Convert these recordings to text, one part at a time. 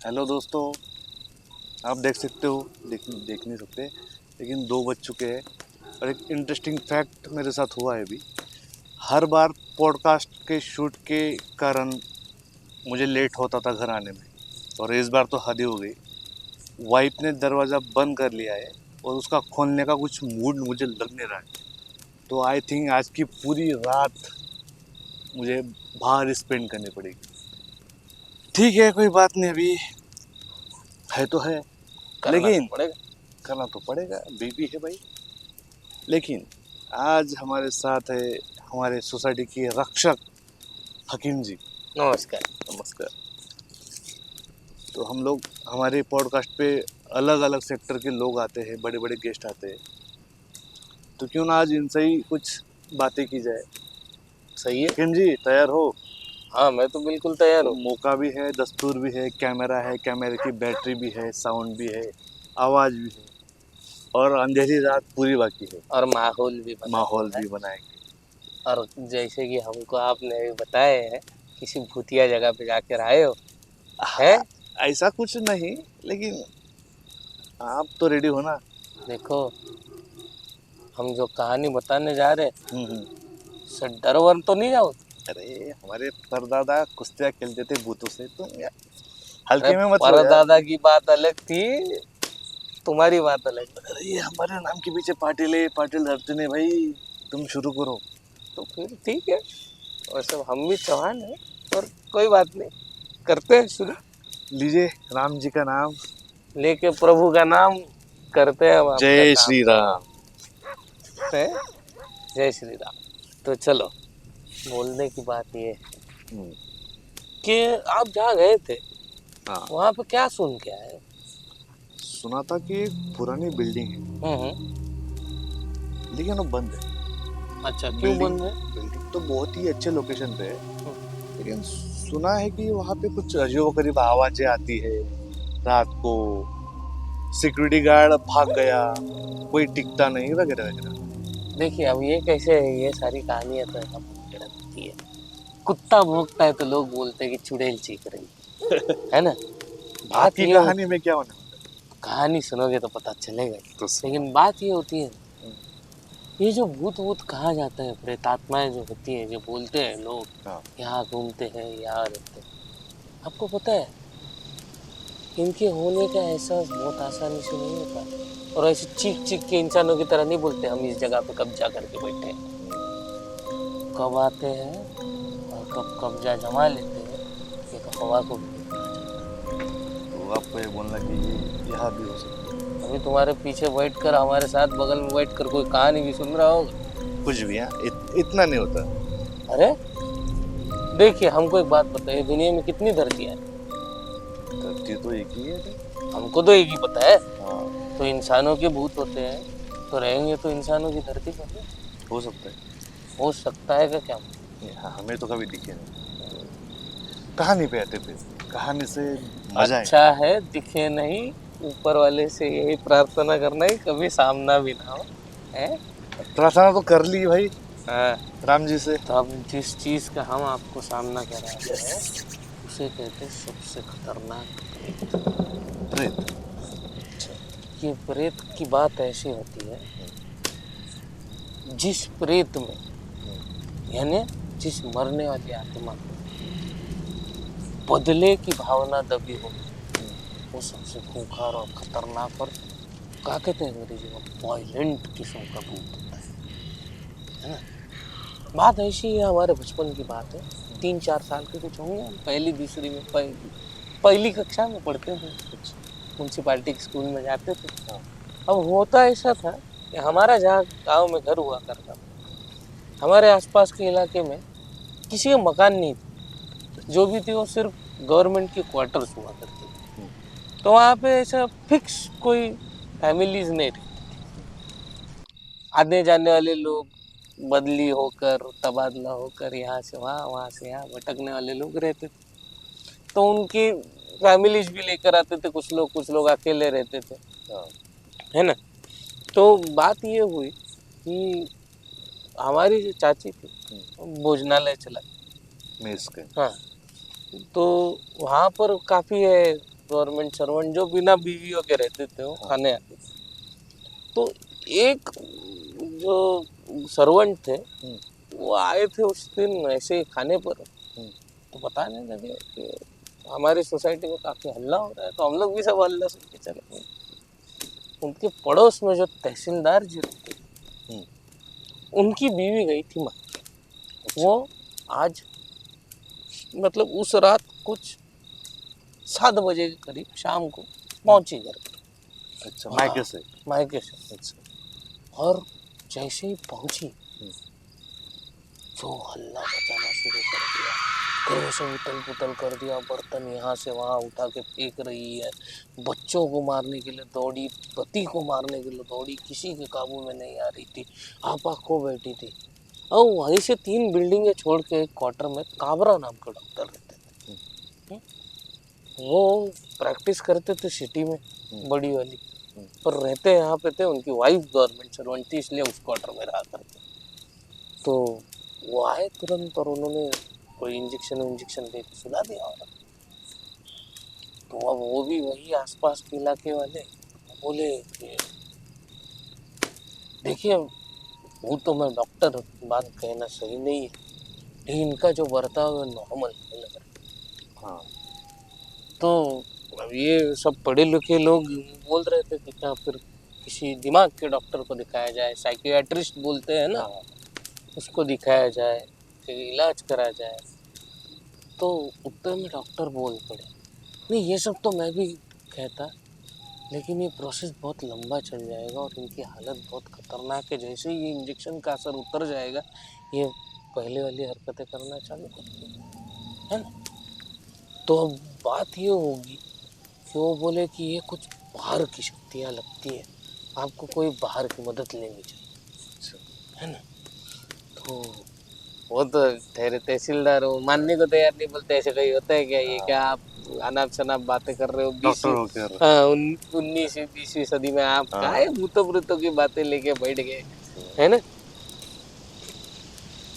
Hello दोस्तों। आप देख सकते हो, देख नहीं सकते, लेकिन 2 बज चुके हैं। और एक इंटरेस्टिंग फैक्ट मेरे साथ हुआ है अभी। हर बार पॉडकास्ट के शूट के कारण मुझे लेट होता था घर आने में, और इस बार तो हद ही हो गई। वाइफ ने दरवाज़ा बंद कर लिया है और उसका खोलने का कुछ मूड मुझे लग नहीं रहा है। तो आई थिंक आज की पूरी रात मुझे बाहर स्पेंड करनी पड़ेगी। ठीक है, कोई बात नहीं, अभी है तो है, करना तो लेकिन पड़ेगा। करना तो पड़ेगा, बीबी है भाई। लेकिन आज हमारे साथ है हमारे सोसाइटी के रक्षक हकीम जी। नमस्कार। नमस्कार। तो हम लोग हमारे पॉडकास्ट पे अलग अलग सेक्टर के लोग आते हैं, बड़े बड़े गेस्ट आते हैं, तो क्यों ना आज इनसे ही कुछ बातें की जाए। सही है। हकीम जी तैयार हो? हाँ, मैं तो बिल्कुल तैयार तो हूँ। मौका भी है, दस्तूर भी है, कैमरा है, कैमरे की बैटरी भी है, साउंड भी है, आवाज़ भी है, और अंधेरी रात पूरी बाकी है। और माहौल भी बना माहौल हुआ है। भी बनाएंगे। और जैसे कि हमको आपने अभी बताया है, किसी भूतिया जगह पे जाकर आए हो। है। हाँ, ऐसा कुछ नहीं, लेकिन आप तो रेडी हो ना? देखो, हम जो कहानी बताने जा रहे हैं, हम्म। उससे डर वर तो नहीं जाओ। अरे, हमारे परदादा कुश्तियाँ खेलते थे भूतों से, तुम यार अरे, हल्के में मत लो यार। परदादा की बात अलग थी, तुम्हारी बात अलग है। अरे, हमारे नाम के पीछे पाटिल है, पाटिल धरती ने भाई। तुम शुरू करो। तो फिर ठीक है। वैसे हम भी चौहान है, और कोई बात नहीं, करते हैं शुरू। लीजिए राम जी का नाम। लेके प्रभु का नाम, करते हैं हम आपका जय काम। श्री राम। है। जय श्री राम। तो चलो, बोलने की बात ये है हम्म। कि आप जहाँ गए थे, हाँ, वहां पे क्या सुन के आए? सुना था कि एक पुरानी बिल्डिंग है, हम्म। लेकिन वो बंद है। अच्छा, क्यों बिल्डिंग बंद है? बिल्डिंग तो बहुत ही अच्छे लोकेशन पे है, हम्म। लेकिन सुना है कि वहाँ पे कुछ अजीबोगरीब आवाजें आती है रात को। सिक्योरिटी गार्ड भाग गया, कोई टिकता नहीं, वगैरह वगैरह। देखिए, अब ये कैसे है, ये सारी कहानियां तो एकदम होती है। कुत्ता भौंकता है तो लोग बोलते हैं कि चुड़ैल चीख रही है ना। बात आपकी ये कहानी होती, में क्या होने वाला कहानी सुनोगे तो पता चलेगा ही। है? तो सुनो। लेकिन बात ये होती है, ये जो भूत वूत कहा जाता है, प्रेतात्माएं जो होती है, जो बोलते हैं लोग, हाँ। यहाँ घूमते हैं, यहाँ रहते हैं, आपको पता है इनके होने का एहसास बहुत आसानी से नहीं होता। और ऐसे चीख चीख के इंसानों की तरह नहीं बोलते हम इस जगह पे कब्जा करके बैठे हैं। कब आते हैं और कब कब्जा जमा लेते हैं, ये तो हवा को भी नहीं पता चलता। तो आपको ये बोलना कि ये यहाँ भी हो सकता अभी तुम्हारे पीछे बैठ कर, हमारे साथ बगल में बैठ कर कोई कहानी भी सुन रहा होगा। है, कुछ भी यहाँ इतना नहीं होता। अरे, देखिए हमको एक बात बताइए, दुनिया में कितनी धरतियां हैं? धरती तो एक ही है। हमको तो एक ही पता है। हाँ, तो इंसानों के भूत होते हैं, तो रहेंगे तो इंसानों की धरती पर ही। हो सकता है। हो सकता है क्या? क्या? हाँ, हमें तो कभी दिखे नहीं। कहानी पे आते फिर, कहानी से मजा है। अच्छा है दिखे नहीं, ऊपर वाले से यही प्रार्थना करना है कभी सामना भी ना हो। है। प्रार्थना तो कर ली भाई, हाँ। राम जी से। तो अब जिस चीज का हम आपको सामना करा रहे यस। हैं, उसे कहते हैं सबसे खतरनाक प्रेत। प्रेत। ये प्रेत की बात ऐसी होती है, जिस प्रेत में, यानी जिस मरने वाली आत्मा में बदले की भावना दबी हो, वो सबसे खूंखार और खतरनाक और क्या कहते हैं अंग्रेजी में, वायलेंट किस्म का भूत होता है ना। बात ऐसी है, हमारे बचपन की बात है, 3-4 साल के कुछ होंगे, हम पहली दूसरी में पहली कक्षा में पढ़ते थे, म्यूनसिपालिटी के स्कूल में जाते थे। अब होता ऐसा था कि हमारा जहाँ गांव में घर हुआ करता था, हमारे आसपास के इलाके में किसी का मकान नहीं था, जो भी थी वो सिर्फ गवर्नमेंट की क्वार्टर्स हुआ करती थी। तो वहाँ पे ऐसा फिक्स कोई फैमिलीज नहीं रहती। आने जाने वाले लोग बदली होकर, तबादला होकर, यहाँ से वहाँ, वहाँ से यहाँ भटकने वाले लोग रहते थे। तो उनकी फैमिलीज भी लेकर आते थे, कुछ लोग अकेले रहते थे, है ना। तो बात ये हुई कि हमारी जो चाची थी, भोजनालय चला। मेस के। हाँ। तो वहाँ पर काफ़ी है, गवर्नमेंट सर्वेंट जो बिना बीवियों के रहते थे वो खाने आते थे। तो एक जो सर्वेंट थे वो आए थे उस दिन ऐसे ही खाने पर, तो बताने लगे कि हमारी सोसाइटी में काफी हल्ला हो रहा है, तो हम लोग भी सब हल्ला सुन के चले गए। उनके पड़ोस में जो तहसीलदार जी रहते उनकी बीवी गई थी मां। वो आज मतलब उस रात कुछ 7 बजे के करीब शाम को पहुंची घर पे। अच्छा, मायके से। मायके से। अच्छा। और जैसे ही पहुंची जो हल्ला मचाना शुरू कर दिया, घरों से उतल पुतल कर दिया, बर्तन यहाँ से वहाँ उठा के फेंक रही है, बच्चों को मारने के लिए दौड़ी, पति को मारने के लिए दौड़ी, किसी के काबू में नहीं आ रही थी, आपा खो बैठी थी। और वहीं से 3 बिल्डिंगें छोड़ के एक क्वार्टर में काबरा नाम का डॉक्टर रहते थे। वो प्रैक्टिस करते थे सिटी में बड़ी वाली, पर रहते यहाँ पे थे, उनकी वाइफ गवर्नमेंट सर्वेंट थी इसलिए उस क्वार्टर में रहा करते। तो वो आए तुरंत और उन्होंने कोई इंजेक्शन दे के सुला दिया। और तो अब वो भी वही आसपास के इलाके वाले बोले कि देखिए वो तो मैं डॉक्टर, बात कहना सही नहीं है, लेकिन इनका जो बर्ताव है नॉर्मल नहीं लग रहा। हाँ, तो अब ये सब पढ़े लिखे लोग बोल रहे थे कि क्या फिर किसी दिमाग के डॉक्टर को दिखाया जाए, साइकियाट्रिस्ट बोलते हैं ना, उसको दिखाया जाए, फिर इलाज करा जाए। तो उत्तर में डॉक्टर बोल पड़े, नहीं ये सब तो मैं भी कहता, लेकिन ये प्रोसेस बहुत लंबा चल जाएगा और इनकी हालत बहुत खतरनाक है, जैसे ही ये इंजेक्शन का असर उतर जाएगा ये पहले वाली हरकतें करना चालू कर देंगे, है ना। तो अब बात ये होगी कि वो बोले कि ये कुछ बाहर की शक्तियाँ लगती है, आपको कोई बाहर की मदद लेनी चाहिए, है ना। तो वो तो ठहरे तहसीलदार हो, मानने को तैयार नहीं, बोलते ऐसे कहीं होता है क्या, ये क्या आप अनाप शनाप बातें कर रहे हो, डॉक्टर होकर। 19वीं 20वीं सदी में आप काहे भूतों प्रेतों की बातें लेके बैठ गए, है ना।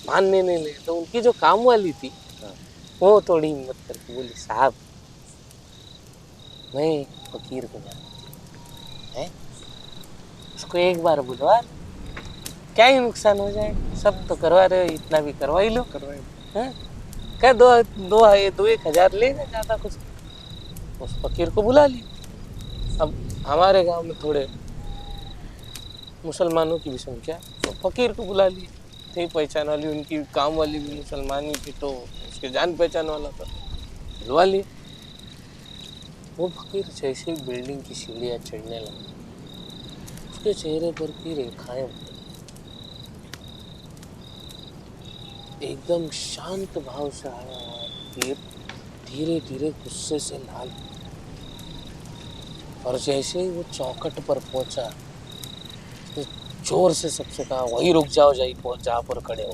मानने नहीं ले, तो उनकी जो काम वाली थी वो थोड़ी हिम्मत करके बोली, साहब मैं फकीर को जानता है, उसको एक बार बुलवा, क्या ही नुकसान हो जाए, सब तो करवा रहे हो, इतना भी करवा ही लो, क्या दो 1,000 लेना, ज्यादा कुछ। उस फकीर को बुला ली। अब हमारे गांव में थोड़े मुसलमानों की भी संख्या, तो फकीर को बुला ली, थी पहचान वाली, उनकी काम वाली भी मुसलमानी थी, तो उसके जान पहचान वाला था, बुलवा ली। वो फकीर जैसे ही बिल्डिंग की सीढ़ियाँ चढ़ने लगा, उसके चेहरे पर की रेखाएं एकदम शांत भाव से आया और फिर धीरे धीरे गुस्से से लाल, और जैसे ही वो चौखट पर पहुंचा तो जोर से सबसे कहा, वही रुक जाओ, जाई पहुंच जहाँ पर खड़े हो।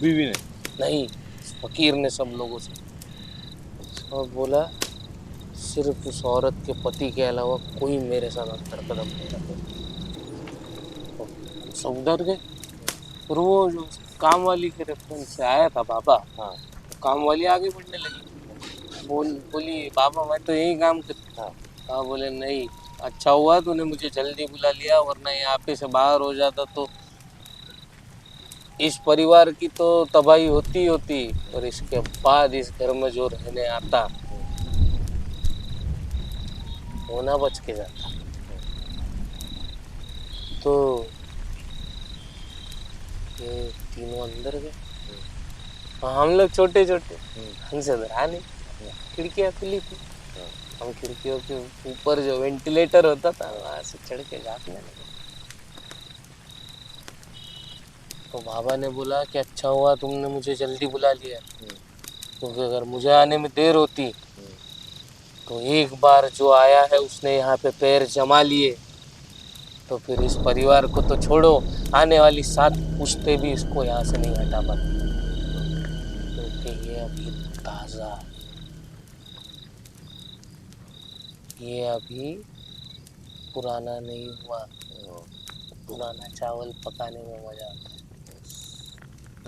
बीवी ने? नहीं, फकीर ने सब लोगों से, और बोला सिर्फ उस औरत के पति के अलावा कोई मेरे साथ अंतर कदम नहीं रखे। सब डर गए। फिर वो जो काम वाली के रेफरेंस से आया था बाबा, हाँ, काम वाली आगे बढ़ने लगी, बोली बाबा मैं तो यही काम करता। हाँ, बोले नहीं, अच्छा हुआ तूने मुझे जल्दी बुला लिया, वरना यहाँ पे से बाहर हो जाता तो इस परिवार की तो तबाही होती, और इसके बाद इस घर में जो रहने आता वो ना बच के जाता। तो ये तीनों अंदर गए, हम लोग छोटे छोटे, हमसे डरा नहीं, खिड़कियाँ खुली थी, हम खिड़कियों के ऊपर जो वेंटिलेटर होता था वहां से चढ़ के झाँकने लगे। तो बाबा ने बोला कि अच्छा हुआ तुमने मुझे जल्दी बुला लिया, क्योंकि अगर मुझे आने में देर होती तो एक बार जो आया है उसने यहाँ पे पैर जमा लिए, तो फिर इस परिवार को तो छोड़ो, आने वाली 7 पुश्ते भी इसको यहाँ से नहीं हटा पाती, क्योंकि ये अभी ताज़ा, ये अभी पुराना नहीं हुआ। पुराना चावल पकाने में मजा आता है,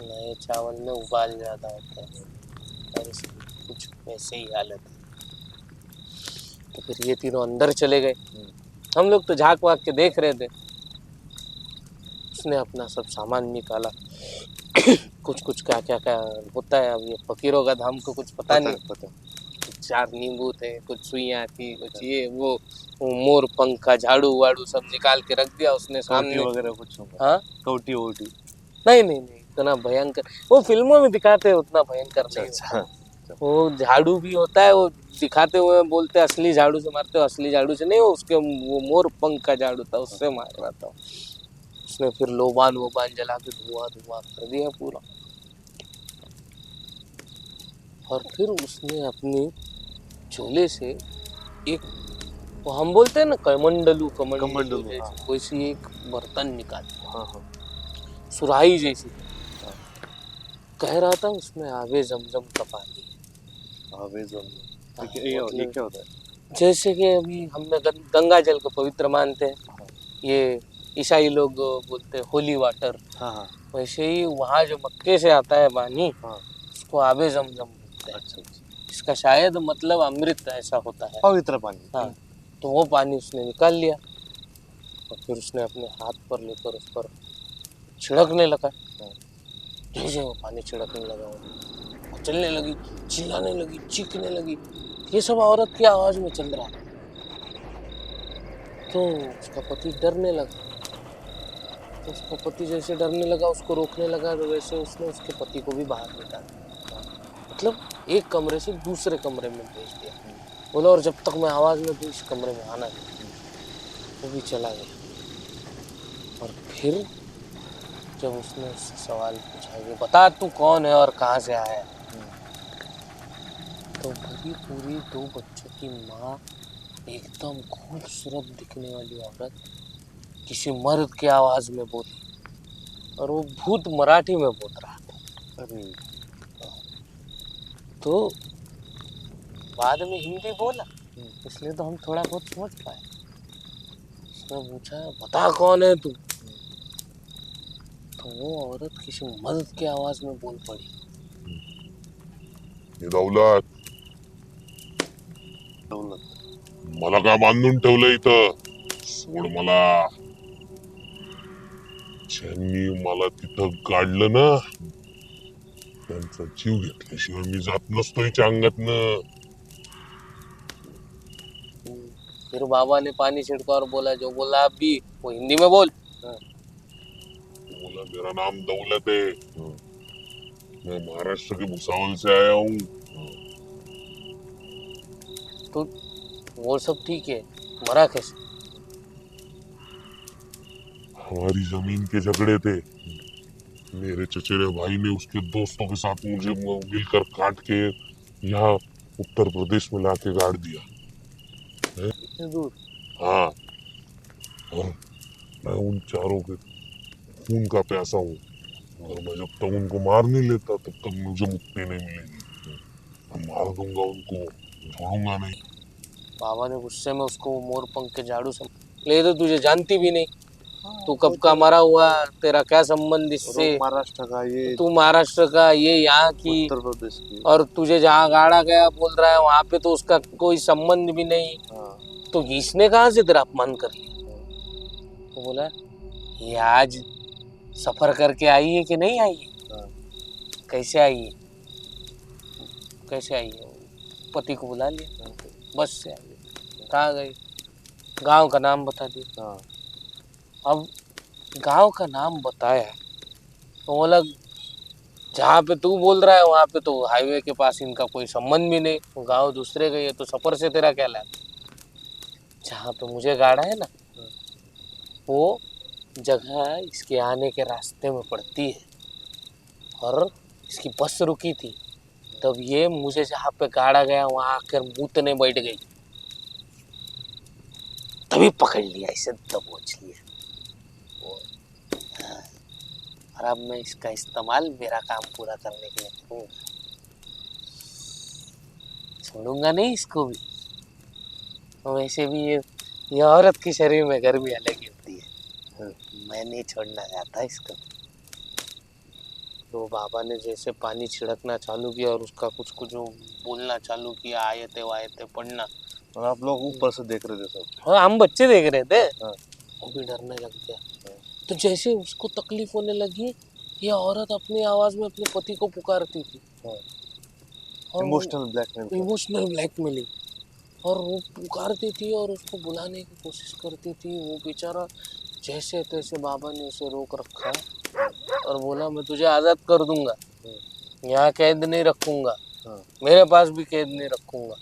नए चावल में उबाल ज़्यादा होता है, और इसकी कुछ वैसे ही हालत है। तो फिर ये तीनों अंदर चले गए। हम लोग तो झांक वाक के देख रहे थे। उसने अपना सब सामान निकाला। कुछ कुछ क्या क्या क्या होता है, अब ये फकीरों का धाम को कुछ पता नहीं। पता 4 नींबू थे, कुछ सुइयां थी, कुछ ये वो मोर पंख का झाड़ू वाड़ू सब निकाल के रख दिया उसने कौटी सामने। वगैरह कुछ होगा। हाँ कौटी वोटी। नहीं नहीं नहीं, इतना भयंकर वो फिल्मों में दिखाते हैं, उतना भयंकर अच्छा नहीं अच्छा होता। वो झाड़ू भी होता है, वो दिखाते हुए बोलते हैं असली झाड़ू से मारते हो, असली झाड़ू से नहीं, वो उसके वो मोर पंख का झाड़ू था उससे मार रहा था। उसने फिर लोबान वोबान जला के धुआं धुआं कर दिया पूरा। और फिर उसने अपने झोले से एक, वो हम बोलते हैं ना कमंडलू कमंडलू, जैसे, हाँ। वैसी एक बर्तन निकाल, हाँ हाँ। सुराही जैसी। कह रहा था उसमें आगे जमजम का पानी है। आवे जम। हाँ, ये मतलब क्या होता है? जैसे कि अभी हम गंगा जल को पवित्र मानते हैं, ये ईसाई लोग बोलते हैं होली वाटर, हाँ हाँ। वैसे ही वहाँ जो मक्के से आता है पानी, हाँ। उसको आबे जमजम बोलते हैं। अच्छा अच्छा। इसका शायद मतलब अमृत ऐसा होता है। पवित्र पानी। हाँ, तो वो पानी उसने निकाल लिया और फिर उसने अपने हाथ पर लेकर उस पर छिड़कने लगा। जैसे वो पानी छिड़कने लगा, वो चलने लगी, चिल्लाने लगी, चीखने लगी। ये सब औरत की आवाज में चल रहा है। तो उसका पति डरने लगा। तो उसका पति जैसे डरने लगा, उसको रोकने लगा, तो वैसे उसने उसके पति को भी बाहर निकाल दिया, मतलब एक कमरे से दूसरे कमरे में भेज दिया। बोला और जब तक मैं आवाज में दूँ इस कमरे में आना नहीं। वो भी चला गया। और फिर जब उसने उससे सवाल पूछा ये बता तू कौन है और कहाँ से आया है, तो पूरी पूरी 2 बच्चों की माँ, एकदम खूबसूरत दिखने वाली औरत किसी मर्द की आवाज में बोली, और वो भूत मराठी में बोल रहा था। अरे तो बाद में हिंदी बोला, इसलिए तो हम थोड़ा बहुत समझ पाए। उसने पूछा बता कौन है तू, तो वो औरत किसी मर्द की आवाज में बोल पड़ी, हे दौलत, दौलत। मला काय बांधून ठेवलं इथं? सोड मला. ज्यांनी मला तिथं काढलं ना, त्यांचा जीव घेतल्याशिवाय मी जात नसतो हिच्या अंगातनं. फिर बाबा ने पानी छिड़का और बोला जो बोला आप भी वो हिंदी में बोल। बोला मेरा नाम दौलत है, मैं महाराष्ट्र के भुसावल से आया हूँ. तो वो सब ठीक है, मरा कैसे? हमारी जमीन के झगड़े थे. मेरे चचेरे भाई ने उसके दोस्तों के साथ मुझे मिलकर काट के यहाँ उत्तर प्रदेश में लाके गाड़ दिया. इतने दूर? हाँ, और मैं उन चारों के खून का प्यासा हूँ, और मैं जब तक उनको मार नहीं लेता तब तक मुझे मुक्ति नहीं मिलेगी. मैं मार दूंगा उनको, छोड़ूंगा नहीं. बाबा ने गुस्से में उसको मोर पंख के झाड़ू से, ले तो तुझे जानती भी नहीं, तू कब का मरा हुआ, तेरा क्या संबंध इससे? महाराष्ट्र का ये, तू महाराष्ट्र का, ये यहाँ की, उत्तर प्रदेश की। और तुझे जहाँ गाड़ा गया बोल रहा है वहां पे तो उसका कोई संबंध भी नहीं। हाँ। तो इसने कहाँ से तेरा अपमान कर लिया? तो बोला ये आज सफर करके आई है कि नहीं आई है? हाँ। कैसे आई है? कैसे आई है? पति को बुला लिया, बस से आई है। कहाँ गई? गांव का नाम बता दिया। हाँ। अब गांव का नाम बताया तो बोला जहाँ पे तू बोल रहा है वहां पे तो हाईवे के पास इनका कोई संबंध भी नहीं, वो गांव दूसरे गई है, तो सफर से तेरा क्या लाभ? जहाँ पे मुझे गाड़ा है ना, वो जगह इसके आने के रास्ते में पड़ती है, और इसकी बस रुकी थी, तब ये मुझे जहाँ पे गाड़ा गया वहां आकर मूतने बैठ गई, तभी पकड़ लिया इसे, दबोच लिया। और अब मैं इसका इस्तेमाल मेरा काम पूरा करने के लिए करूंगा, छोड़ूंगा नहीं इसको भी। तो वैसे भी ये औरत के शरीर में गर्मी अलग ही होती है, मैं नहीं छोड़ना चाहता इसको। तो बाबा ने जैसे पानी छिड़कना चालू किया और उसका कुछ कुछ जो बोलना चालू किया, आयते वायते पढ़ना, और आप लोग ऊपर से देख रहे थे सब। हाँ, हम बच्चे देख रहे थे, हाँ। वो भी डरने लग गया। तो जैसे उसको तकलीफ होने लगी, ये औरत अपनी आवाज में अपने पति को पुकारती थी। और इमोशनल ब्लैकमेल। इमोशनल ब्लैकमेलिंग, और वो पुकारती थी और उसको बुलाने की कोशिश करती थी। वो बेचारा जैसे तैसे बाबा ने उसे रोक रखा और बोला मैं तुझे आज़ाद कर दूंगा, यहाँ कैद नहीं रखूंगा, मेरे पास भी कैद नहीं रखूंगा,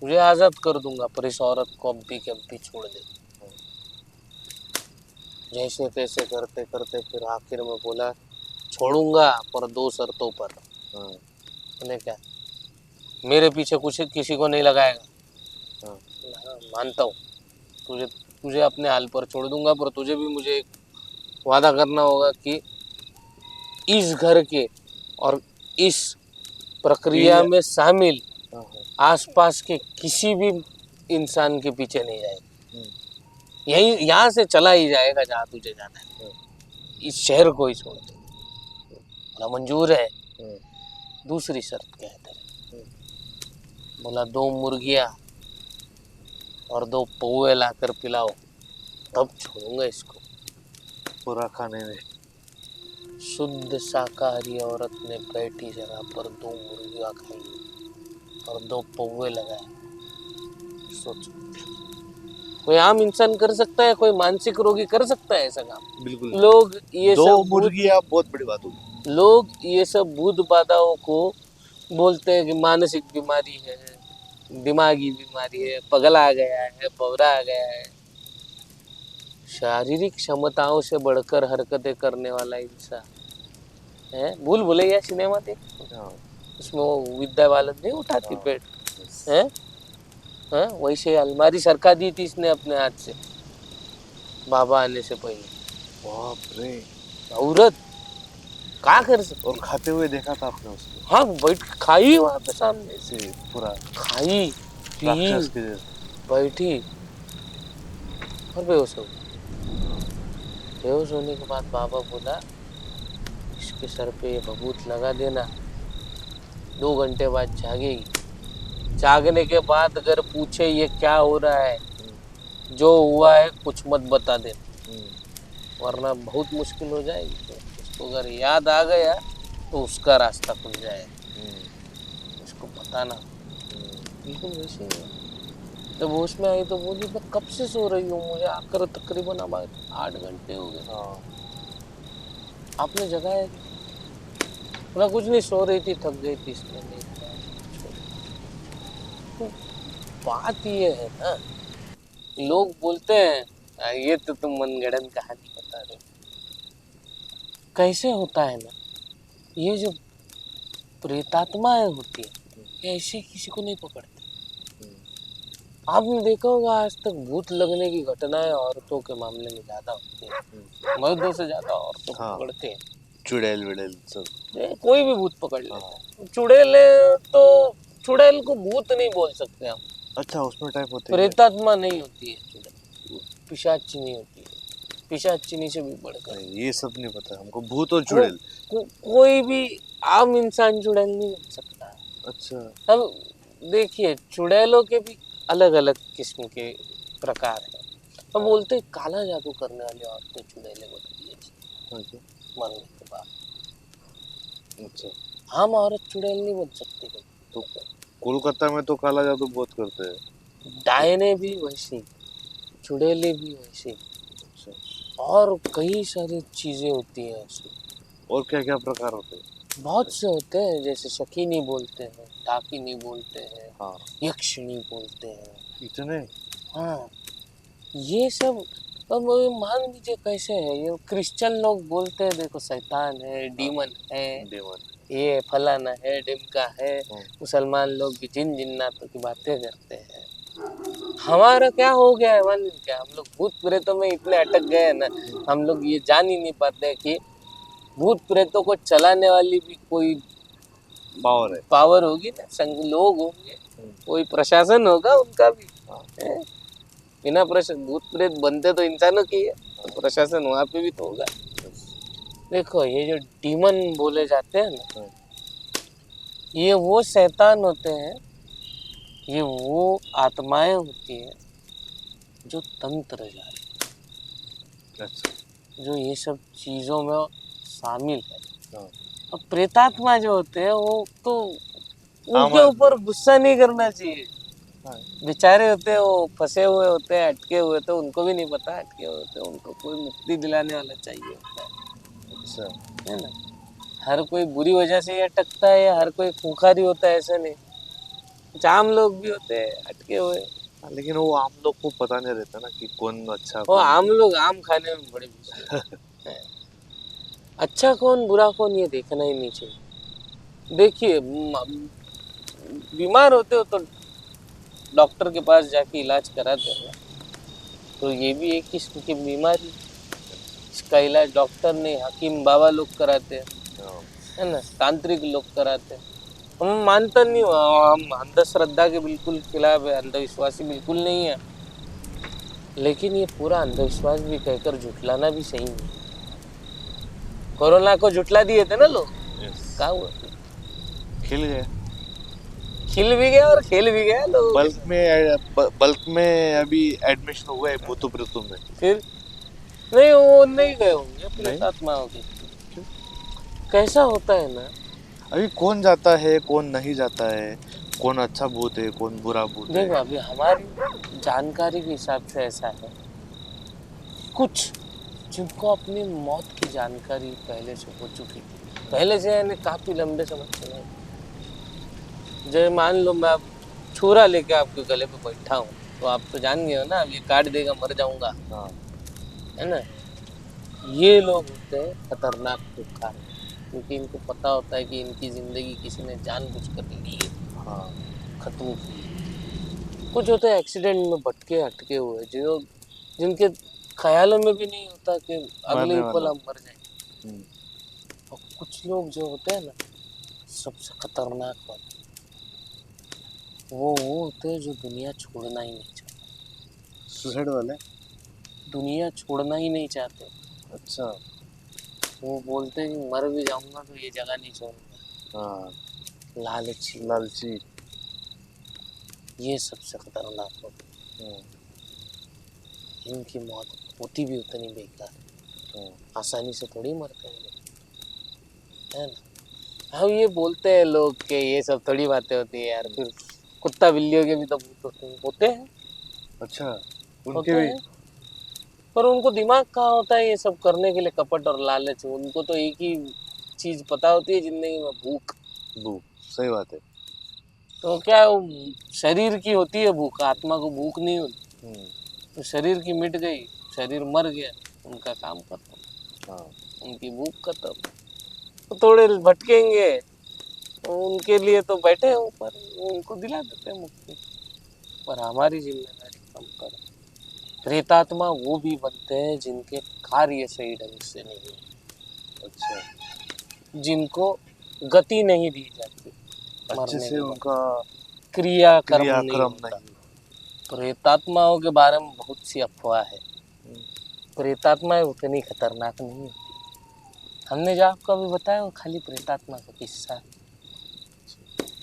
तुझे आज़ाद कर दूंगा, पर इस औरत को अब भी के अब भी छोड़ दे। जैसे तैसे करते करते फिर आखिर में बोला छोड़ूंगा पर 2 शर्तों पर। मैंने क्या, मेरे पीछे कुछ किसी को नहीं लगाएगा। हाँ, मानता हूँ, तुझे तुझे अपने हाल पर छोड़ दूंगा, पर तुझे भी मुझे एक वादा करना होगा कि इस घर के और इस प्रक्रिया में शामिल आसपास के किसी भी इंसान के पीछे नहीं जाएगा, यही यहाँ से चला ही जाएगा जहाँ तुझे जाना है, इस शहर को ही छोड़ दे। बोला मंजूर है। दूसरी शर्त क्या है तेरे? बोला 2 मुर्गियाँ और 2 पौवे लाकर पिलाओ, तब छोड़ूंगा इसको। पूरा खाने में। शुद्ध शाकाहारी औरत ने बैठी जगह पर 2 मुर्गियाँ खाई और 2 पौवे लगाए। सोचो, कोई आम इंसान कर सकता है, कोई मानसिक रोगी कर सकता है ऐसा काम? बिल्कुल। लोग ये 2 सब मुर्गियाँ बहुत बड़ी बात होगी। लोग ये सब भूत बाधाओं को बोलते हैं कि मानसिक बीमारी है, दिमागी बीमारी है, पगला गया है, बवरा गया है। शारीरिक क्षमताओं से बढ़कर हरकतें करने वाला इंसान है। भूल भुलैया सिनेमा देख, उसमें वो विद्या बालन नहीं उठाती पेट है, हाँ, वैसे अलमारी सरका दी थी इसने अपने हाथ से बाबा आने से पहले। बाप रे। औरत क्या कर सकती? और खाते हुए देखा था आपने उसको? हाँ, बैठ खाई वहां पे सामने से, से पूरा खाई पी राक्षस के जैसे। बैठी और बेहोश हो गई। बेहोश होने के बाद बाबा बोला इसके सर पे ये भभूत लगा देना, 2 घंटे बाद जागेगी। जागने के बाद अगर पूछे ये क्या हो रहा है, जो हुआ है कुछ मत बता देना, वरना बहुत मुश्किल हो जाएगी। तो उसको अगर याद आ गया तो उसका रास्ता खुल जाएगा, उसको बताना। बिल्कुल वैसे ही है। जब होश में आई तो बोली मैं कब से सो रही हूँ, मुझे आकर तकरीबन अब 8 घंटे हो गए। आपने जगाया? बोला कुछ नहीं, सो रही थी, थक गई थी इसलिए नहीं। तो बात ये है ना, लोग बोलते हैं ये तो तुम मनगढ़ंत कहानी बता रहे हो। कैसे होता है ना, ये जो प्रेतात्माएं होती है ये ऐसे किसी को नहीं पकड़ती। आपने देखा होगा आज तक भूत लगने की घटनाएं औरतों के मामले में ज्यादा होती है, मर्दों से ज्यादा औरतों को पकड़ते हैं। चुड़ैल विड़ैल सब। कोई भी भूत पकड़ लेता है। चुड़ैल तो चुड़ैल को भूत नहीं बोल सकते हम। अच्छा, उसमें टाइप होते हैं। प्रेतात्मा नहीं होती है चुड़ैल, पिशाचिनी होती है। पिशाचिनी से भी बढ़कर। ये सब नहीं पता हमको, भूत और चुड़ैल। कोई भी आम इंसान चुड़ैल नहीं बन सकता। अच्छा। अब देखिए, चुड़ैलों के भी अलग अलग किस्म के प्रकार हैं। अब बोलते काला जादू करने वाली औरतें चुड़ैलें बनती है मरने के बाद। अच्छा। आम औरत चुड़ैल नहीं बन सकती। तो कोलकाता में तो काला जादू बहुत करते हैं। डायने भी वैसी, चुड़ैलें भी वैसी। अच्छा। और कई सारी चीजें होती हैं ऐसी। और क्या क्या प्रकार होते हैं? बहुत से होते हैं, जैसे शकीनी बोलते हैं, डाकिनी बोलते हैं, हाँ। यक्षिणी बोलते हैं। इतने? हाँ, ये सब। अब मान लीजिए कैसे है, ये क्रिश्चियन लोग बोलते हैं देखो शैतान है, डीमन है, ये फलाना है, डिमका है। मुसलमान लोग भी जिन जिन्नातों की बातें करते हैं। हमारा क्या हो गया है मान लीजिए, क्या हम लोग भूत प्रेतों में इतने अटक गए हैं ना, हम लोग ये जान ही नहीं पाते कि भूत प्रेतों को चलाने वाली भी कोई पावर होगी ना, संग लोग होंगे, कोई प्रशासन होगा उनका भी। बिना प्रशासन भूत प्रेत बनते तो इंसानों की है, तो प्रशासन वहाँ पे भी तो होगा। देखो ये जो डीमन बोले जाते हैं ना, ये वो शैतान होते हैं ये वो आत्माएं होती है जो तंत्र जाने, अच्छा। जो ये सब चीजों में शामिल है। हाँ। और प्रेतात्मा जो होते हैं वो तो उनके आदमी। ऊपर गुस्सा नहीं करना चाहिए। हाँ। बेचारे होते हैं, वो फंसे हुए होते हैं, अटके हुए, तो उनको भी नहीं पता अटके हुए होते हैं, उनको कोई मुक्ति दिलाने वाला चाहिए होता अच्छा। है ना। हर कोई बुरी वजह से ही अटकता है या हर कोई खूंखारी होता है, ऐसा नहीं। कुछ आम लोग भी होते हैं अटके हुए। हाँ, लेकिन वो आम लोग को पता नहीं रहता ना कि कौन अच्छा वो कौन आम लोग आम खाने में बड़े बिजी हैं। अच्छा कौन बुरा कौन ये देखना ही नहीं चाहिए। देखिए बीमार होते हो तो डॉक्टर के पास जाके इलाज कराते हैं, तो ये भी एक किस्म की बीमारी। इसका इलाज डॉक्टर नहीं, हकीम बाबा लोग कराते हैं, हाँ। है ना, तांत्रिक लोग कराते हैं। हम मानता नहीं हो, हम अंधश्रद्धा के बिल्कुल खिलाफ है, अंधविश्वासी बिल्कुल नहीं है, लेकिन ये पूरा अंधविश्वास भी कहकर झुठलाना भी सही नहीं। कोरोना को झुठला दिए थे ना लोग, यस। क्या हुआ? खिल गए। खिल भी गया और खेल भी गया लोग। बल्क में अभी एडमिशन हुआ है भूतू प्रेतों में। फिर नहीं, वो नहीं गए होंगे नहीं? प्रेतात्माओं के। क्यों? कैसा होता है ना, अभी कौन जाता है कौन नहीं जाता है, कौन अच्छा भूत है कौन बुरा भूत है। देखो अभी हमारी जानकारी के हिसाब से ऐसा है, कुछ जिनको अपनी मौत की जानकारी पहले से हो चुकी थी, पहले से यानी काफी लंबे समय से नहीं। जैसे मान लो मैं अब छुरा लेके आपके गले पे बैठा हूँ, तो आप तो जान गए हो ना, अब ये काट देगा मर जाऊंगा, हाँ। है ना। ये लोग होते हैं खतरनाक खूंखार, क्योंकि इनको पता होता है कि इनकी जिंदगी किसी ने जानबूझकर ली है, हाँ। खत्म की। कुछ होते हैं एक्सीडेंट में भटके अटके हुए, जो जिनके ख्यालों में भी नहीं होता कि अगले मरने ही पल वाला। हम मर जाएंगे। हम्म। और कुछ लोग जो होते हैं ना, सबसे खतरनाक होते हैं, वो होते हैं जो दुनिया छोड़ना ही नहीं चाहते। सुसाइड वाले। दुनिया छोड़ना ही नहीं चाहते। अच्छा। वो बोलते हैं कि मर भी जाऊंगा तो ये जगह नहीं छोड़ूंगा। हाँ। लालची, लालची। ये सबसे खतरनाक होते हाँ। हैं। इनकी मौत होती भी उतनी बेकार, हाँ। आसानी से थोड़ी मरते हैं लोग, है ना। हम ये बोलते हैं लोग कि ये सब थोड़ी बातें होती है यार, फिर कुत्ता बिल्लियों के भी तो भूत होते हैं। अच्छा। होते उनके भी। हैं, पर उनको दिमाग कहाँ होता है ये सब करने के लिए, कपट और लालच। उनको तो एक ही चीज पता होती है जिंदगी में, भूख। भूख। सही बात है। तो क्या है, वो शरीर की होती है भूख, आत्मा को भूख नहीं होती। हम्म। तो शरीर की मिट गई, शरीर मर गया, उनका काम खत्म, हाँ। उनकी भूख खत्म। तो थोड़े भटकेंगे, उनके लिए तो बैठे हैं ऊपर, उनको दिला देते हैं मुक्ति। पर हमारी जिम्मेदारी कम करो। प्रेतात्मा वो भी बनते हैं जिनके कार्य सही ढंग से नहीं है, अच्छा। जिनको गति नहीं दी जाती, अच्छे मरने से के बाद उनका क्रियाक्रम नहीं क्रियाक्रम होता। नहीं। प्रेतात्माओं के बारे में बहुत सी अफवाह है। प्रेतात्माएं उतनी खतरनाक नहीं होती। हमने जो आपको अभी बताया वो खाली प्रेतात्मा का किस्सा है।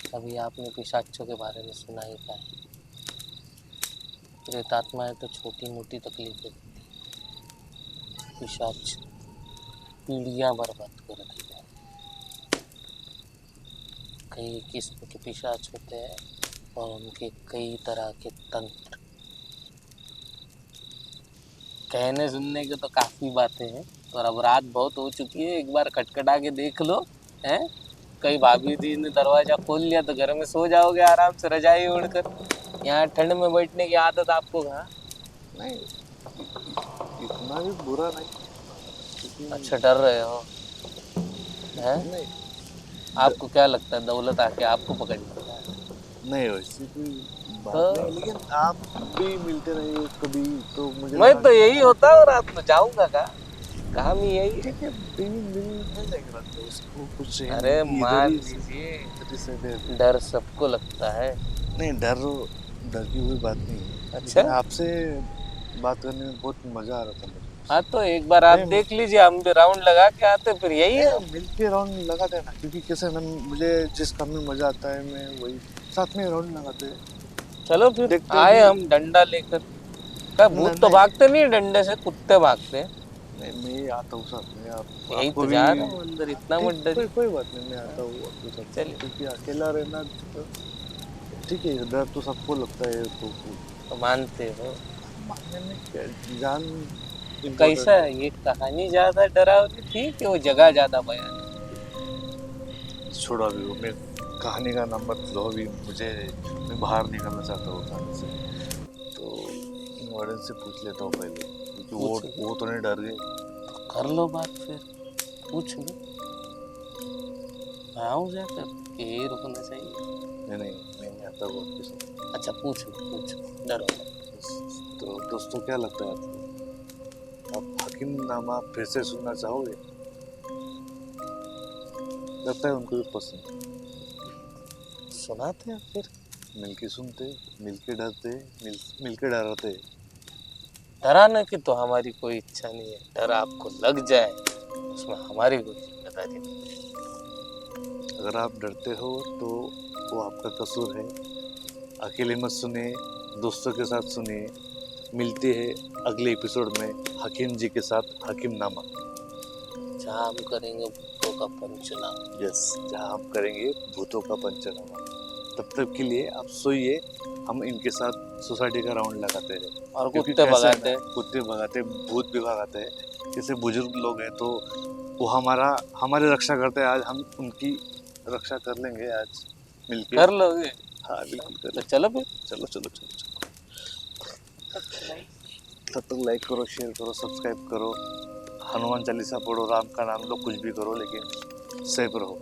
कभी आपने पिशाचों के बारे में सुना ही क्या है? प्रेतात्माएं तो छोटी मोटी तकलीफें देती हैं। पिशाच पीढ़ियां बर्बाद कर देते हैं। कई किस्म के पिशाच होते हैं और उनके कई तरह के तंत्र। कहने सुनने के तो काफी बातें हैं, और अब रात बहुत हो चुकी है, एक बार खटखटा के देख लो, हैं। कई भाभी जी ने दरवाजा खोल लिया तो घर में सो जाओगे आराम से रजाई ओढ़कर। यहाँ ठंड में बैठने की आदत आपको कहाँ। नहीं, इतना भी बुरा नहीं। अच्छा डर रहे हो, हैं? नहीं। आपको क्या लगता है दौलत आके आपको पकड़ लेता है? नहीं वैसी कोई बात तो नहीं, लेकिन आप भी मिलते रहिए कभी तो मुझे मैं लगा तो कि यही होता है, रात में जाऊंगा का काम ही यही है। ठीक है, मिल जाएंगे रात को, उसको कुछ है अरे नहीं, मान इधर लीजिए, ही से दे। डर सबको लगता है। नहीं, डर की कोई बात नहीं है, अच्छा, लेकिन आपसे बात करने में बहुत मजा आ रहा था मुझे। हाँ तो एक बार आप नहीं, देख लीजिए, हम भी राउंड लगा के आते, फिर यही है। मिल के राउंड लगाते हैं ना, क्योंकि कैसे ना मुझे जिस काम में मजा आता है मैं वही साथ में राउंड लगाते हैं। चलो फिर देखते आए हैं। हम डंडा लेकर। क्या भूत तो नहीं। भागते नहीं डंडे से, कुत्ते भागते हैं। नहीं मैं आता हूँ साथ में, आप यही आपको तो भी जा रहा हूँ अंदर, इतना मत ठीक, डरिए। कोई बात नहीं, मैं आता हूँ आपके साथ में, चलिए। क्योंकि अकेला रहना ठीक है, डर तो सबको लगता है, तो तो मानते हो? मानने में क्या, जान कैसा इम्पोर्टेंट है। है, ये कहानी ज्यादा डरावनी थी कि वो जगह ज्यादा भयानक? छोड़ो अभी वो, मैं कहानी का नाम मत लो अभी, मुझे मैं बाहर निकलना चाहता हूँ कहानी से, तो वार्डन से पूछ लेता हूँ पहले, क्योंकि पूछो। वो तो नहीं डर गए। तो कर लो बात फिर, पूछ लो। मैं आऊँ जाकर कि यही रुकना चाहिए? नहीं नहीं, मैं नहीं आता हूँ आपके साथ। अच्छा पूछ लो, पूछो, डरो मत। तो दोस्तों क्या लगता है आपको, आप हकीम नामा फिर से सुनना चाहोगे? लगता है उनको भी पसंद, सुनाते हैं फिर। मिलके सुनते, मिलके डरते, मिलके डराते। डराने की तो हमारी कोई इच्छा नहीं है, डर आपको लग जाए उसमें हमारी कोई जिम्मेदारी नहीं। अगर आप डरते हो तो वो आपका कसूर है, अकेले मत सुनिए, दोस्तों के साथ सुनिए। मिलते हैं अगले एपिसोड में हकीम जी के साथ, हकीम नामा। जहाँ हम करेंगे भूतों का पंचनामा। यस, जहाँ हम करेंगे भूतों का पंचनामा। तब तक के लिए आप सोइए, हम इनके साथ सोसाइटी का राउंड लगाते हैं, और क्योंकि कुत्ते कैसे है भगाते ना, हैं। कुत्ते भगाते, भूत भी भगाते हैं। जैसे बुजुर्ग लोग हैं तो वो हमारी रक्षा करते हैं, आज हम उनकी रक्षा कर लेंगे आज मिलके। कर लोगे? हाँ बिल्कुल कर तो लेंगे। चलो फिर। चलो चलो चलो चलो, तब तक लाइक करो, शेयर करो, सब्सक्राइब करो, हनुमान चालीसा पढ़ो, राम का नाम लो, कुछ भी करो, लेकिन सेफ रहो।